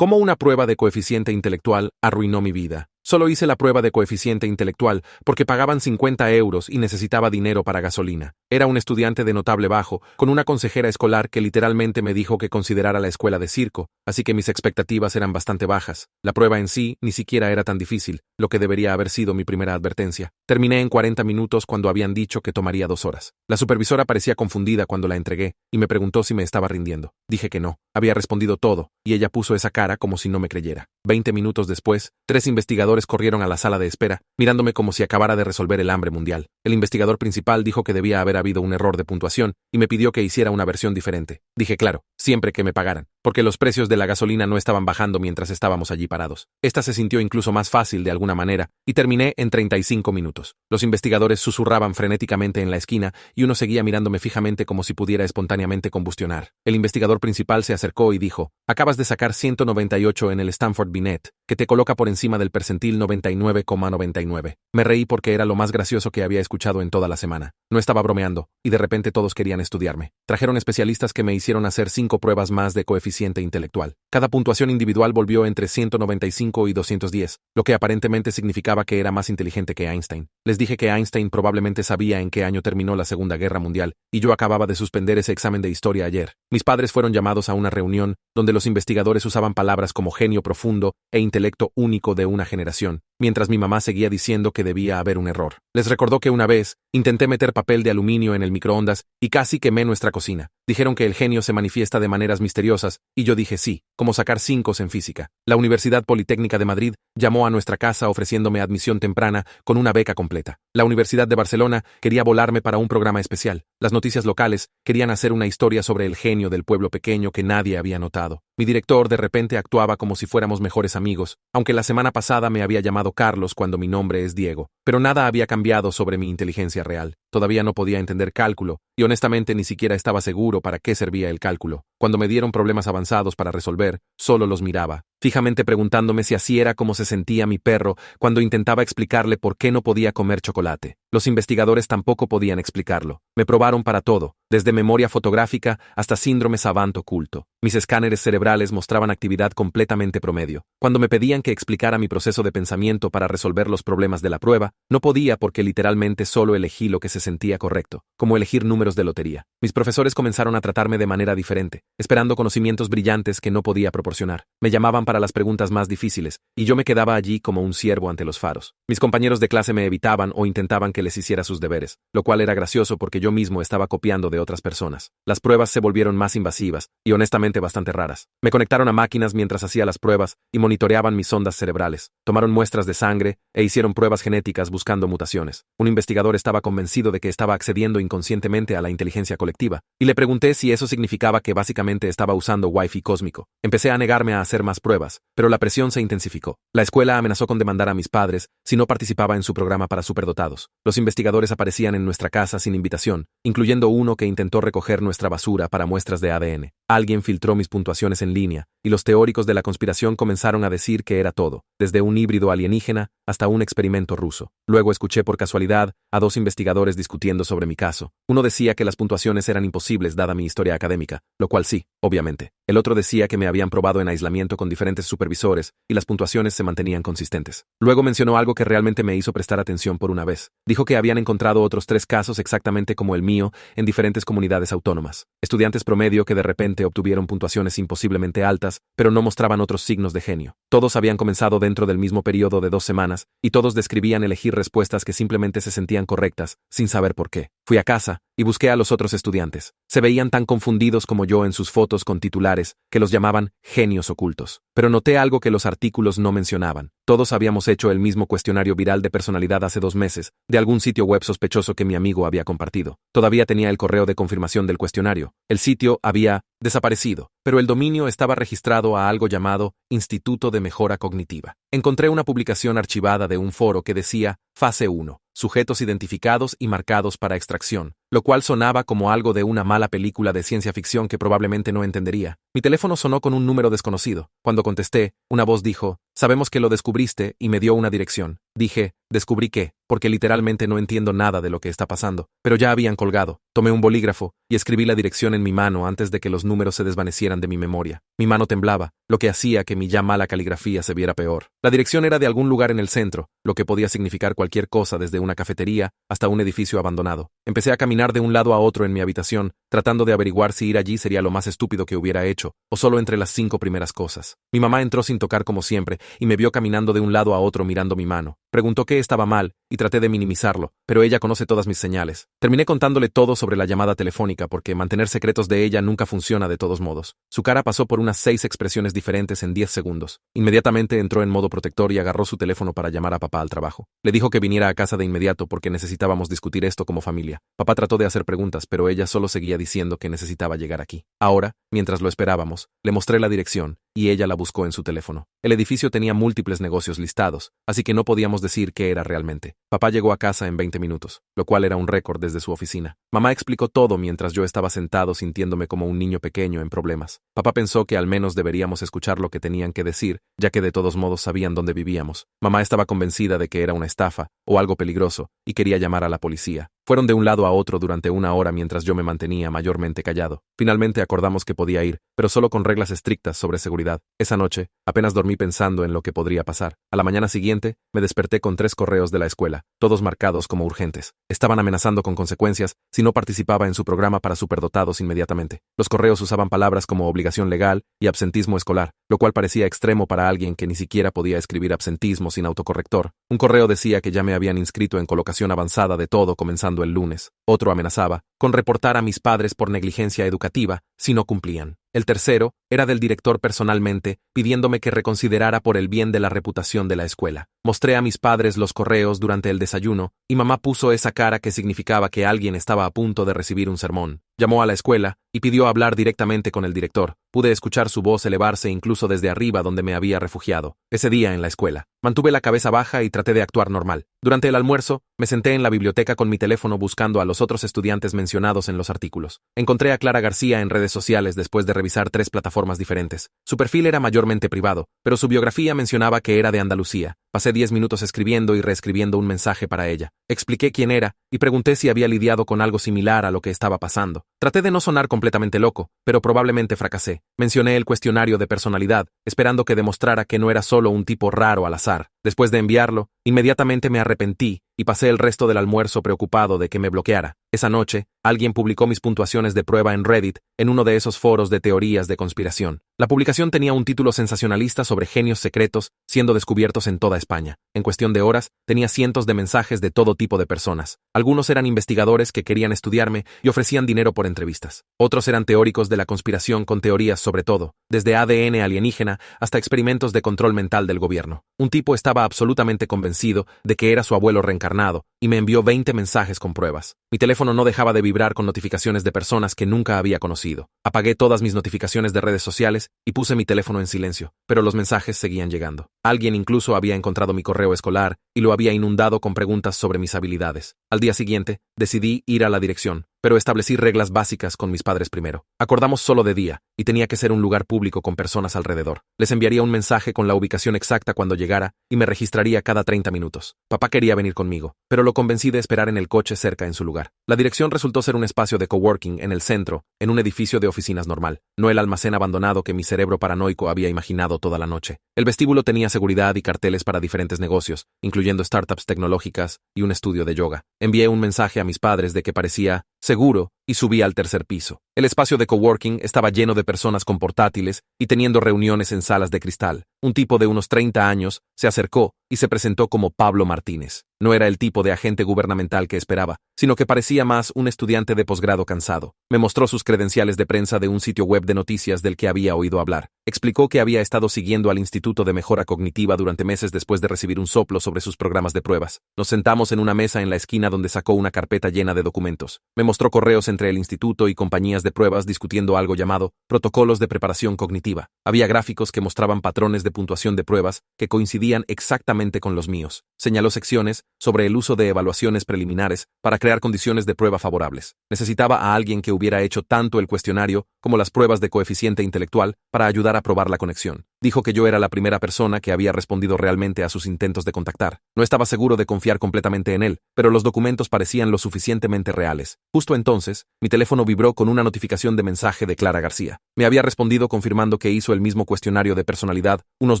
¿Cómo una prueba de coeficiente intelectual arruinó mi vida? Solo hice la prueba de coeficiente intelectual porque pagaban 50 euros y necesitaba dinero para gasolina. Era un estudiante de notable bajo, con una consejera escolar que literalmente me dijo que considerara la escuela de circo, así que mis expectativas eran bastante bajas. La prueba en sí ni siquiera era tan difícil, lo que debería haber sido mi primera advertencia. Terminé en 40 minutos cuando habían dicho que tomaría 2 horas. La supervisora parecía confundida cuando la entregué y me preguntó si me estaba rindiendo. Dije que no, había respondido todo, y ella puso esa cara como si no me creyera. 20 minutos después, 3 investigadores corrieron a la sala de espera, mirándome como si acabara de resolver el hambre mundial. El investigador principal dijo que debía haber habido un error de puntuación y me pidió que hiciera una versión diferente. Dije claro, siempre que me pagaran, porque los precios de la gasolina no estaban bajando mientras estábamos allí parados. Esta se sintió incluso más fácil de alguna manera, y terminé en 35 minutos. Los investigadores susurraban frenéticamente en la esquina y uno seguía mirándome fijamente como si pudiera espontáneamente combustionar. El investigador principal se acercó y dijo: acabas de sacar 198 en el Stanford Binet, que te coloca por encima del percentil 99,99. Me reí porque era lo más gracioso que había escuchado en toda la semana. No estaba bromeando, y de repente todos querían estudiarme. Trajeron especialistas que me hicieron hacer 5 pruebas más de coeficiente intelectual. Cada puntuación individual volvió entre 195 y 210, lo que aparentemente significaba que era más inteligente que Einstein. Les dije que Einstein probablemente sabía en qué año terminó la Segunda Guerra Mundial, y yo acababa de suspender ese examen de historia ayer. Mis padres fueron llamados a una reunión donde los investigadores usaban palabras como genio profundo e intelecto único de una generación, mientras mi mamá seguía diciendo que debía haber un error. Les recordó que una vez intenté meter papel de aluminio en el microondas y casi quemé nuestra cocina. Dijeron que el genio se manifiesta de maneras misteriosas, y yo dije sí, como sacar 5 en física. La Universidad Politécnica de Madrid llamó a nuestra casa ofreciéndome admisión temprana con una beca completa. La Universidad de Barcelona quería volarme para un programa especial. Las noticias locales querían hacer una historia sobre el genio del pueblo pequeño que nadie había notado. Mi director de repente actuaba como si fuéramos mejores amigos, aunque la semana pasada me había llamado Carlos cuando mi nombre es Diego. Pero nada había cambiado sobre mi inteligencia real. Todavía no podía entender cálculo, y honestamente ni siquiera estaba seguro para qué servía el cálculo. Cuando me dieron problemas avanzados para resolver, solo los miraba, fijamente preguntándome si así era como se sentía mi perro cuando intentaba explicarle por qué no podía comer chocolate. Los investigadores tampoco podían explicarlo. Me probaron para todo, desde memoria fotográfica hasta síndrome savant oculto. Mis escáneres cerebrales mostraban actividad completamente promedio. Cuando me pedían que explicara mi proceso de pensamiento para resolver los problemas de la prueba, no podía porque literalmente solo elegí lo que se sentía correcto, como elegir números de lotería. Mis profesores comenzaron a tratarme de manera diferente, esperando conocimientos brillantes que no podía proporcionar. Me llamaban para las preguntas más difíciles, y yo me quedaba allí como un ciervo ante los faros. Mis compañeros de clase me evitaban o intentaban que les hiciera sus deberes, lo cual era gracioso porque yo mismo estaba copiando de otras personas. Las pruebas se volvieron más invasivas, y honestamente bastante raras. Me conectaron a máquinas mientras hacía las pruebas y monitoreaban mis ondas cerebrales. Tomaron muestras de sangre e hicieron pruebas genéticas buscando mutaciones. Un investigador estaba convencido de que estaba accediendo inconscientemente a la inteligencia colectiva, y le pregunté si eso significaba que básicamente estaba usando Wi-Fi cósmico. Empecé a negarme a hacer más pruebas, pero la presión se intensificó. La escuela amenazó con demandar a mis padres si no participaba en su programa para superdotados. Los investigadores aparecían en nuestra casa sin invitación, incluyendo uno que intentó recoger nuestra basura para muestras de ADN. Alguien filtró mis puntuaciones en línea, y los teóricos de la conspiración comenzaron a decir que era todo, desde un híbrido alienígena hasta un experimento ruso. Luego escuché por casualidad a 2 investigadores discutiendo sobre mi caso. Uno decía que las puntuaciones eran imposibles dada mi historia académica, lo cual sí, obviamente. El otro decía que me habían probado en aislamiento con diferentes supervisores y las puntuaciones se mantenían consistentes. Luego mencionó algo que realmente me hizo prestar atención por una vez. Dijo que habían encontrado otros 3 casos exactamente como el mío en diferentes comunidades autónomas. Estudiantes promedio que de repente obtuvieron puntuaciones imposiblemente altas, pero no mostraban otros signos de genio. Todos habían comenzado dentro del mismo periodo de 2 semanas, y todos describían elegir respuestas que simplemente se sentían correctas, sin saber por qué. Fui a casa y busqué a los otros estudiantes. Se veían tan confundidos como yo en sus fotos con titulares, que los llamaban genios ocultos. Pero noté algo que los artículos no mencionaban. Todos habíamos hecho el mismo cuestionario viral de personalidad hace 2 meses, de algún sitio web sospechoso que mi amigo había compartido. Todavía tenía el correo de confirmación del cuestionario. El sitio había desaparecido, pero el dominio estaba registrado a algo llamado Instituto de Mejora Cognitiva. Encontré una publicación archivada de un foro que decía Fase 1, sujetos identificados y marcados para extracción, lo cual sonaba como algo de una mala película de ciencia ficción que probablemente no entendería. Mi teléfono sonó con un número desconocido. Cuando contesté, una voz dijo: sabemos que lo descubriste, y me dio una dirección. Dije, descubrí que, porque literalmente no entiendo nada de lo que está pasando, pero ya habían colgado. Tomé un bolígrafo y escribí la dirección en mi mano antes de que los números se desvanecieran de mi memoria. Mi mano temblaba, lo que hacía que mi ya mala caligrafía se viera peor. La dirección era de algún lugar en el centro, lo que podía significar cualquier cosa desde una cafetería hasta un edificio abandonado. Empecé a caminar de un lado a otro en mi habitación, tratando de averiguar si ir allí sería lo más estúpido que hubiera hecho, o solo entre las 5 primeras cosas. Mi mamá entró sin tocar como siempre, y me vio caminando de un lado a otro mirando mi mano. Preguntó qué estaba mal, y traté de minimizarlo, pero ella conoce todas mis señales. Terminé contándole todo sobre la llamada telefónica porque mantener secretos de ella nunca funciona de todos modos. Su cara pasó por unas 6 expresiones diferentes en 10 segundos. Inmediatamente entró en modo protector y agarró su teléfono para llamar a papá al trabajo. Le dijo que viniera a casa de inmediato porque necesitábamos discutir esto como familia. Papá trató de hacer preguntas, pero ella solo seguía diciendo que necesitaba llegar aquí. Ahora, mientras lo esperábamos, le mostré la dirección, y ella la buscó en su teléfono. El edificio tenía múltiples negocios listados, así que no podíamos decir qué era realmente. Papá llegó a casa en 20 minutos, lo cual era un récord desde su oficina. Mamá explicó todo mientras yo estaba sentado sintiéndome como un niño pequeño en problemas. Papá pensó que al menos deberíamos escuchar lo que tenían que decir, ya que de todos modos sabían dónde vivíamos. Mamá estaba convencida de que era una estafa o algo peligroso y quería llamar a la policía. Fueron de un lado a otro durante una hora mientras yo me mantenía mayormente callado. Finalmente acordamos que podía ir, pero solo con reglas estrictas sobre seguridad. Esa noche, apenas dormí pensando en lo que podría pasar. A la mañana siguiente, me desperté con 3 correos de la escuela, todos marcados como urgentes. Estaban amenazando con consecuencias si no participaba en su programa para superdotados inmediatamente. Los correos usaban palabras como obligación legal y absentismo escolar, lo cual parecía extremo para alguien que ni siquiera podía escribir absentismo sin autocorrector. Un correo decía que ya me habían inscrito en colocación avanzada de todo comenzando el lunes. Otro amenazaba con reportar a mis padres por negligencia educativa si no cumplían. El tercero era del director personalmente, pidiéndome que reconsiderara por el bien de la reputación de la escuela. Mostré a mis padres los correos durante el desayuno, y mamá puso esa cara que significaba que alguien estaba a punto de recibir un sermón. Llamó a la escuela y pidió hablar directamente con el director. Pude escuchar su voz elevarse incluso desde arriba donde me había refugiado. Ese día en la escuela, mantuve la cabeza baja y traté de actuar normal. Durante el almuerzo, me senté en la biblioteca con mi teléfono buscando a los otros estudiantes mencionados en los artículos. Encontré a Clara García en redes sociales después de revisar 3 plataformas diferentes. Su perfil era mayormente privado, pero su biografía mencionaba que era de Andalucía. Pasé 10 minutos escribiendo y reescribiendo un mensaje para ella. Expliqué quién era y pregunté si había lidiado con algo similar a lo que estaba pasando. Traté de no sonar completamente loco, pero probablemente fracasé. Mencioné el cuestionario de personalidad, esperando que demostrara que no era solo un tipo raro al azar. Después de enviarlo, inmediatamente me arrepentí y pasé el resto del almuerzo preocupado de que me bloqueara. Esa noche, alguien publicó mis puntuaciones de prueba en Reddit, en uno de esos foros de teorías de conspiración. La publicación tenía un título sensacionalista sobre genios secretos siendo descubiertos en toda España. En cuestión de horas, tenía cientos de mensajes de todo tipo de personas. Algunos eran investigadores que querían estudiarme y ofrecían dinero por entrevistas. Otros eran teóricos de la conspiración con teorías sobre todo, desde ADN alienígena hasta experimentos de control mental del gobierno. Un tipo estaba absolutamente convencido de que era su abuelo reencarnado y me envió 20 mensajes con pruebas. Mi teléfono no dejaba de vibrar con notificaciones de personas que nunca había conocido. Apagué todas mis notificaciones de redes sociales y puse mi teléfono en silencio, pero los mensajes seguían llegando. Alguien incluso había encontrado mi correo escolar y lo había inundado con preguntas sobre mis habilidades. Al día siguiente, decidí ir a la dirección, pero establecí reglas básicas con mis padres primero. Acordamos solo de día, y tenía que ser un lugar público con personas alrededor. Les enviaría un mensaje con la ubicación exacta cuando llegara y me registraría cada 30 minutos. Papá quería venir conmigo, pero lo convencí de esperar en el coche cerca en su lugar. La dirección resultó ser un espacio de coworking en el centro, en un edificio de oficinas normal, no el almacén abandonado que mi cerebro paranoico había imaginado toda la noche. El vestíbulo tenía seguridad y carteles para diferentes negocios, incluyendo startups tecnológicas y un estudio de yoga. Envié un mensaje a mis padres de que parecía seguro y subí al tercer piso. El espacio de coworking estaba lleno de personas con portátiles y teniendo reuniones en salas de cristal. Un tipo de unos 30 años se acercó y se presentó como Pablo Martínez. No era el tipo de agente gubernamental que esperaba, sino que parecía más un estudiante de posgrado cansado. Me mostró sus credenciales de prensa de un sitio web de noticias del que había oído hablar. Explicó que había estado siguiendo al Instituto de Mejora Cognitiva durante meses después de recibir un soplo sobre sus programas de pruebas. Nos sentamos en una mesa en la esquina donde sacó una carpeta llena de documentos. Me mostró correos entre el instituto y compañías de pruebas discutiendo algo llamado protocolos de preparación cognitiva. Había gráficos que mostraban patrones de puntuación de pruebas que coincidían exactamente con los míos. Señaló secciones sobre el uso de evaluaciones preliminares para crear condiciones de prueba favorables. Necesitaba a alguien que hubiera hecho tanto el cuestionario como las pruebas de coeficiente intelectual para ayudar a probar la conexión. Dijo que yo era la primera persona que había respondido realmente a sus intentos de contactar. No estaba seguro de confiar completamente en él, pero los documentos parecían lo suficientemente reales. Justo entonces, mi teléfono vibró con una notificación de mensaje de Clara García. Me había respondido confirmando que hizo el mismo cuestionario de personalidad unos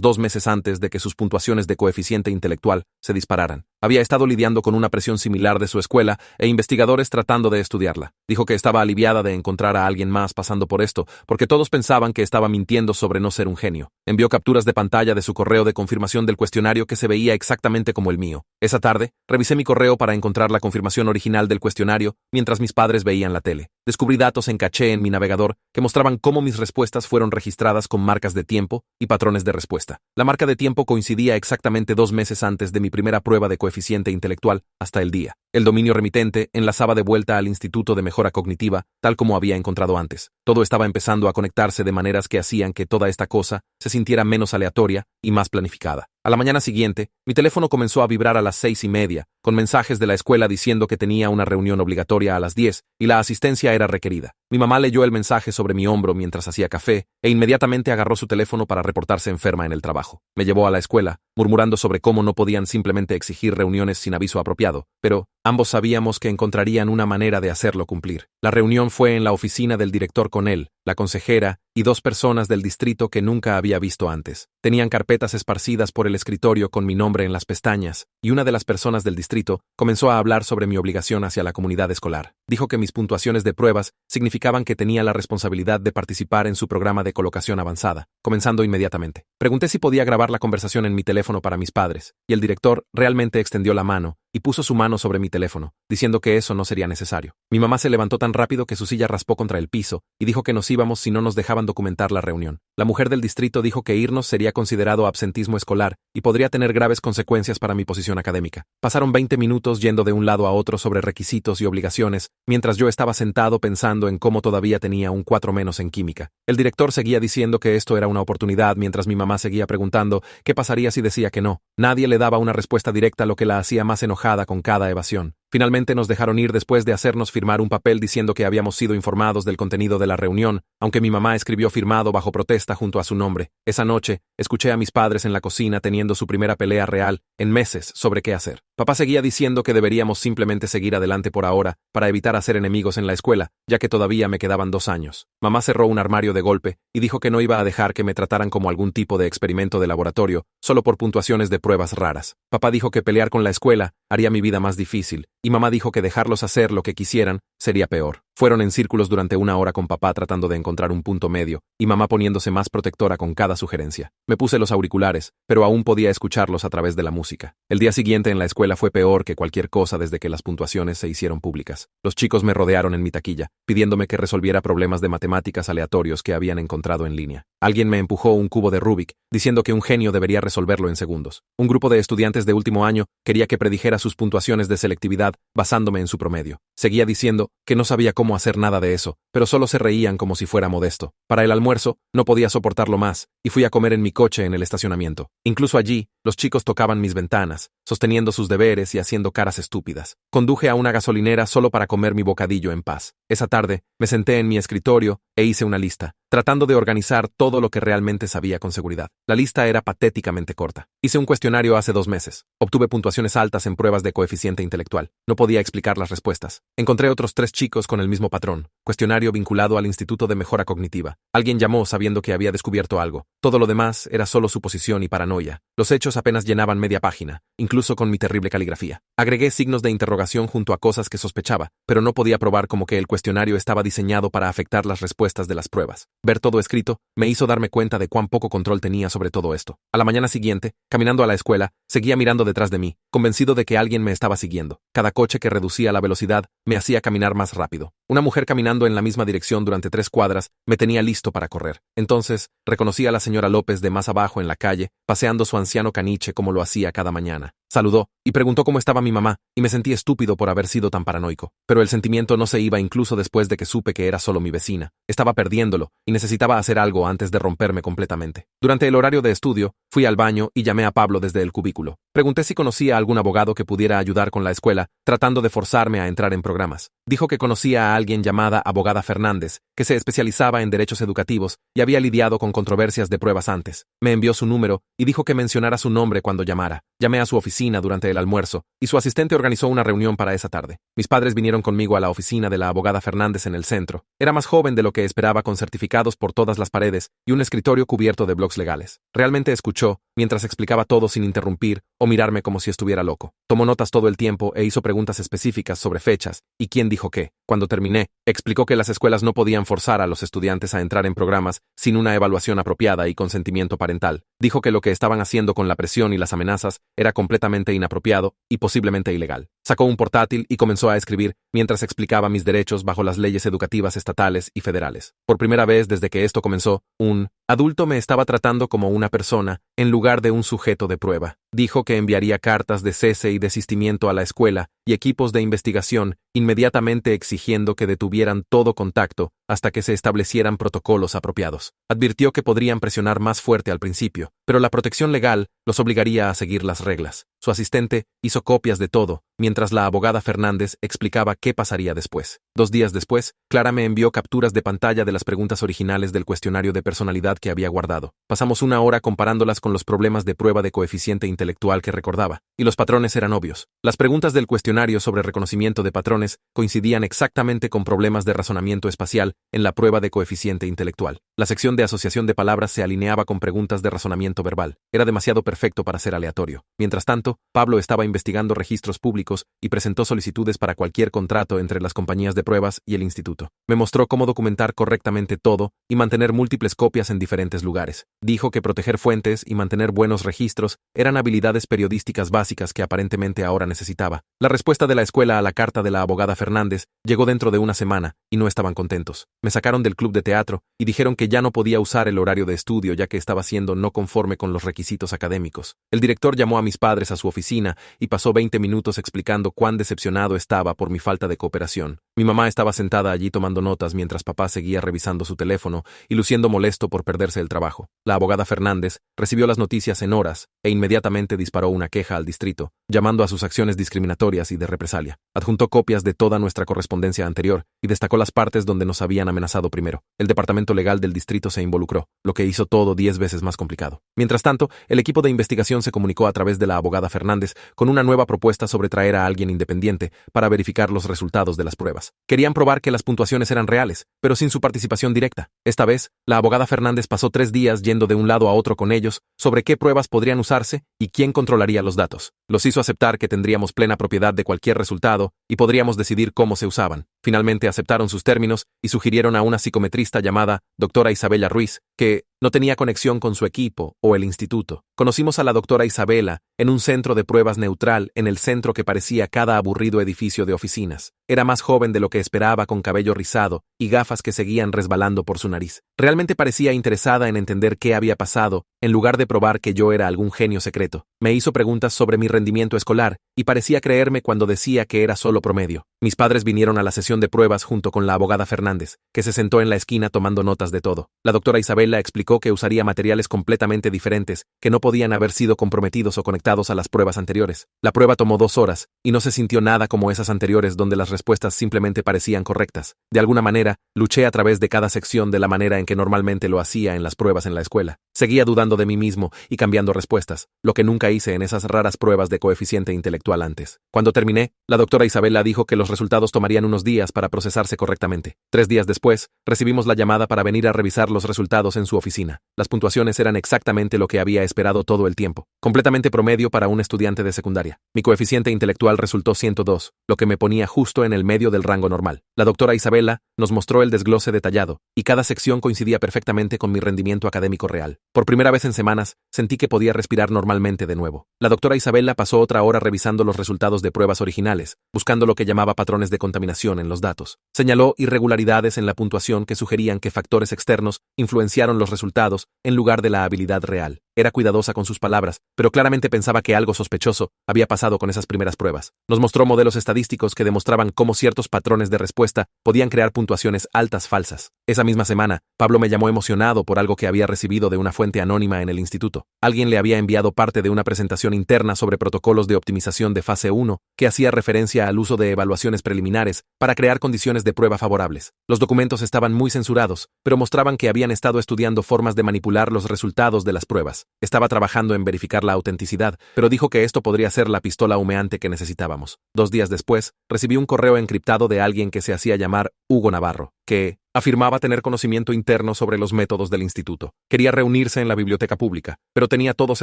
2 meses antes de que sus puntuaciones de coeficiente intelectual se dispararan. Había estado lidiando con una presión similar de su escuela e investigadores tratando de estudiarla. Dijo que estaba aliviada de encontrar a alguien más pasando por esto, porque todos pensaban que estaba mintiendo sobre no ser un genio. Envió capturas de pantalla de su correo de confirmación del cuestionario que se veía exactamente como el mío. Esa tarde, revisé mi correo para encontrar la confirmación original del cuestionario mientras mis padres veían la tele. Descubrí datos en caché en mi navegador que mostraban cómo mis respuestas fueron registradas con marcas de tiempo y patrones de respuesta. La marca de tiempo coincidía exactamente 2 meses antes de mi primera prueba de coeficiente intelectual hasta el día. El dominio remitente enlazaba de vuelta al Instituto de Mejora Cognitiva, tal como había encontrado antes. Todo estaba empezando a conectarse de maneras que hacían que toda esta cosa se sintiera menos aleatoria y más planificada. A la mañana siguiente, mi teléfono comenzó a vibrar a las 6:30, con mensajes de la escuela diciendo que tenía una reunión obligatoria a las 10 y la asistencia era requerida. Mi mamá leyó el mensaje sobre mi hombro mientras hacía café e inmediatamente agarró su teléfono para reportarse enferma en el trabajo. Me llevó a la escuela, murmurando sobre cómo no podían simplemente exigir reuniones sin aviso apropiado, pero ambos sabíamos que encontrarían una manera de hacerlo cumplir. La reunión fue en la oficina del director con él, la consejera y 2 personas del distrito que nunca había visto antes. Tenían carpetas esparcidas por el escritorio con mi nombre en las pestañas, y una de las personas del distrito comenzó a hablar sobre mi obligación hacia la comunidad escolar. Dijo que mis puntuaciones de pruebas significaban que tenía la responsabilidad de participar en su programa de colocación avanzada, comenzando inmediatamente. Pregunté si podía grabar la conversación en mi teléfono para mis padres, y el director realmente extendió la mano y puso su mano sobre mi teléfono, diciendo que eso no sería necesario. Mi mamá se levantó tan rápido que su silla raspó contra el piso y dijo que nos íbamos si no nos dejaban documentar la reunión. La mujer del distrito dijo que irnos sería considerado absentismo escolar y podría tener graves consecuencias para mi posición académica. Pasaron 20 minutos yendo de un lado a otro sobre requisitos y obligaciones, mientras yo estaba sentado pensando en cómo todavía tenía un 4 menos en química. El director seguía diciendo que esto era una oportunidad mientras mi mamá seguía preguntando qué pasaría si decía que no. Nadie le daba una respuesta directa, lo que la hacía más enojada con cada evasión. Finalmente nos dejaron ir después de hacernos firmar un papel diciendo que habíamos sido informados del contenido de la reunión, aunque mi mamá escribió firmado bajo protesta junto a su nombre. Esa noche, escuché a mis padres en la cocina teniendo su primera pelea real en meses sobre qué hacer. Papá seguía diciendo que deberíamos simplemente seguir adelante por ahora para evitar hacer enemigos en la escuela, ya que todavía me quedaban 2 años. Mamá cerró un armario de golpe y dijo que no iba a dejar que me trataran como algún tipo de experimento de laboratorio, solo por puntuaciones de pruebas raras. Papá dijo que pelear con la escuela haría mi vida más difícil, y mamá dijo que dejarlos hacer lo que quisieran sería peor. Fueron en círculos durante 1 hora con papá tratando de encontrar un punto medio, y mamá poniéndose más protectora con cada sugerencia. Me puse los auriculares, pero aún podía escucharlos a través de la música. El día siguiente en la escuela fue peor que cualquier cosa desde que las puntuaciones se hicieron públicas. Los chicos me rodearon en mi taquilla, pidiéndome que resolviera problemas de matemáticas aleatorios que habían encontrado en línea. Alguien me empujó un cubo de Rubik, diciendo que un genio debería resolverlo en segundos. Un grupo de estudiantes de último año quería que predijera sus puntuaciones de selectividad basándome en su promedio. Seguía diciendo que no sabía cómo hacer nada de eso, pero solo se reían como si fuera modesto. Para el almuerzo, no podía soportarlo más, y fui a comer en mi coche en el estacionamiento. Incluso allí, los chicos tocaban mis ventanas, sosteniendo sus deberes y haciendo caras estúpidas. Conduje a una gasolinera solo para comer mi bocadillo en paz. Esa tarde, me senté en mi escritorio e hice una lista, tratando de organizar todo lo que realmente sabía con seguridad. La lista era patéticamente corta. Hice un cuestionario hace 2 meses. Obtuve puntuaciones altas en pruebas de coeficiente intelectual. No podía explicar las respuestas. Encontré otros 3 chicos con el mismo patrón. Cuestionario vinculado al Instituto de Mejora Cognitiva. Alguien llamó sabiendo que había descubierto algo. Todo lo demás era solo suposición y paranoia. Los hechos apenas llenaban media página, incluso con mi terrible caligrafía. Agregué signos de interrogación junto a cosas que sospechaba, pero no podía probar como que el cuestionario estaba diseñado para afectar las respuestas de las pruebas. Ver todo escrito me hizo darme cuenta de cuán poco control tenía sobre todo esto. A la mañana siguiente, caminando a la escuela, seguía mirando detrás de mí, convencido de que alguien me estaba siguiendo. Cada coche que reducía la velocidad me hacía caminar más rápido. Una mujer caminando en la misma dirección durante 3 cuadras me tenía listo para correr. Entonces, reconocí a la señora López de más abajo en la calle, paseando su anciano caniche como lo hacía cada mañana. Saludó y preguntó cómo estaba mi mamá, y me sentí estúpido por haber sido tan paranoico. Pero el sentimiento no se iba incluso después de que supe que era solo mi vecina. Estaba perdiéndolo y necesitaba hacer algo antes de romperme completamente. Durante el horario de estudio, fui al baño y llamé a Pablo desde el cubículo. Pregunté si conocía a algún abogado que pudiera ayudar con la escuela, tratando de forzarme a entrar en programas. Dijo que conocía a alguien llamada abogada Fernández, que se especializaba en derechos educativos y había lidiado con controversias de pruebas antes. Me envió su número y dijo que mencionara su nombre cuando llamara. Llamé a su oficina durante el almuerzo y su asistente organizó una reunión para esa tarde. Mis padres vinieron conmigo a la oficina de la abogada Fernández en el centro. Era más joven de lo que esperaba, con certificados por todas las paredes y un escritorio cubierto de blogs legales. Realmente escuchó mientras explicaba todo sin interrumpir o mirarme como si estuviera loco. Tomó notas todo el tiempo e hizo preguntas específicas sobre fechas y quién dijo qué. Cuando terminé, explicó que las escuelas no podían forzar a los estudiantes a entrar en programas sin una evaluación apropiada y consentimiento parental. Dijo que lo que estaban haciendo con la presión y las amenazas era completamente inapropiado y posiblemente ilegal. Sacó un portátil y comenzó a escribir mientras explicaba mis derechos bajo las leyes educativas estatales y federales. Por primera vez desde que esto comenzó, un adulto me estaba tratando como una persona en lugar de un sujeto de prueba. Dijo que enviaría cartas de cese y desistimiento a la escuela y equipos de investigación inmediatamente, exigiendo que detuvieran todo contacto hasta que se establecieran protocolos apropiados. Advirtió que podrían presionar más fuerte al principio, pero la protección legal los obligaría a seguir las reglas. Su asistente hizo copias de todo, mientras la abogada Fernández explicaba qué pasaría después. 2 días después, Clara me envió capturas de pantalla de las preguntas originales del cuestionario de personalidad que había guardado. Pasamos 1 hora comparándolas con los problemas de prueba de coeficiente intelectual que recordaba, y los patrones eran obvios. Las preguntas del cuestionario sobre reconocimiento de patrones coincidían exactamente con problemas de razonamiento espacial en la prueba de coeficiente intelectual. La sección de asociación de palabras se alineaba con preguntas de razonamiento verbal. Era demasiado perfecto para ser aleatorio. Mientras tanto, Pablo estaba investigando registros públicos y presentó solicitudes para cualquier contrato entre las compañías de pruebas y el instituto. Me mostró cómo documentar correctamente todo y mantener múltiples copias en diferentes lugares. Dijo que proteger fuentes y mantener buenos registros eran habilidades periodísticas básicas que aparentemente ahora necesitaba. La respuesta de la escuela a la carta de la abogada Fernández llegó dentro de 1 semana y no estaban contentos. Me sacaron del club de teatro y dijeron que ya no podía usar el horario de estudio ya que estaba siendo no conforme con los requisitos académicos. El director llamó a mis padres a su oficina y pasó 20 minutos explicando cuán decepcionado estaba por mi falta de cooperación. Mi mamá estaba sentada allí tomando notas mientras papá seguía revisando su teléfono y luciendo molesto por perderse el trabajo. La abogada Fernández recibió las noticias en horas e inmediatamente disparó una queja al distrito, llamando a sus acciones discriminatorias y de represalia. Adjuntó copias de toda nuestra correspondencia anterior y destacó las partes donde nos habían amenazado primero. El departamento legal del distrito se involucró, lo que hizo todo 10 veces más complicado. Mientras tanto, el equipo de investigación se comunicó a través de la abogada Fernández con una nueva propuesta sobre traer a alguien independiente para verificar los resultados de las pruebas. Querían probar que las puntuaciones eran reales, pero sin su participación directa. Esta vez, la abogada Fernández pasó 3 días yendo de un lado a otro con ellos sobre qué pruebas podrían usarse y quién controlaría los datos. Los hizo aceptar que tendríamos plena propiedad de cualquier resultado y podríamos decidir cómo se usaban. Finalmente aceptaron sus términos y sugirieron a una psicometrista llamada doctora Isabela Ruiz, que no tenía conexión con su equipo o el instituto. Conocimos a la doctora Isabela en un centro de pruebas neutral en el centro que parecía cada aburrido edificio de oficinas. Era más joven de lo que esperaba, con cabello rizado y gafas que seguían resbalando por su nariz. Realmente parecía interesada en entender qué había pasado, en lugar de probar que yo era algún genio secreto. Me hizo preguntas sobre mi rendimiento escolar y parecía creerme cuando decía que era solo promedio. Mis padres vinieron a la sesión de pruebas junto con la abogada Fernández, que se sentó en la esquina tomando notas de todo. La doctora Isabela explicó que usaría materiales completamente diferentes, que no podían haber sido comprometidos o conectados a las pruebas anteriores. La prueba tomó 2 horas, y no se sintió nada como esas anteriores donde las respuestas simplemente parecían correctas. De alguna manera, luché a través de cada sección de la manera en que normalmente lo hacía en las pruebas en la escuela. Seguía dudando de mí mismo y cambiando respuestas, lo que nunca hice en esas raras pruebas de coeficiente intelectual antes. Cuando terminé, la doctora Isabela dijo que los resultados tomarían unos días para procesarse correctamente. 3 días después, recibimos la llamada para venir a revisar los resultados en su oficina. Las puntuaciones eran exactamente lo que había esperado todo el tiempo, completamente promedio para un estudiante de secundaria. Mi coeficiente intelectual resultó 102, lo que me ponía justo en el medio del rango normal. La doctora Isabela nos mostró el desglose detallado, y cada sección coincidía perfectamente con mi rendimiento académico real. Por primera vez en semanas, sentí que podía respirar normalmente de nuevo. La doctora Isabela pasó otra hora revisando los resultados de pruebas originales, buscando lo que llamaba patrones de contaminación en los datos. Señaló irregularidades en la puntuación que sugerían que factores externos influenciaron los resultados en lugar de la habilidad real. Era cuidadosa con sus palabras, pero claramente pensaba que algo sospechoso había pasado con esas primeras pruebas. Nos mostró modelos estadísticos que demostraban cómo ciertos patrones de respuesta podían crear puntuaciones altas falsas. Esa misma semana, Pablo me llamó emocionado por algo que había recibido de una fuente anónima en el instituto. Alguien le había enviado parte de una presentación interna sobre protocolos de optimización de fase 1 que hacía referencia al uso de evaluaciones preliminares para crear condiciones de prueba favorables. Los documentos estaban muy censurados, pero mostraban que habían estado estudiando formas de manipular los resultados de las pruebas. Estaba trabajando en verificar la autenticidad, pero dijo que esto podría ser la pistola humeante que necesitábamos. 2 días después, recibí un correo encriptado de alguien que se hacía llamar Hugo Navarro, que afirmaba tener conocimiento interno sobre los métodos del instituto. Quería reunirse en la biblioteca pública, pero tenía todos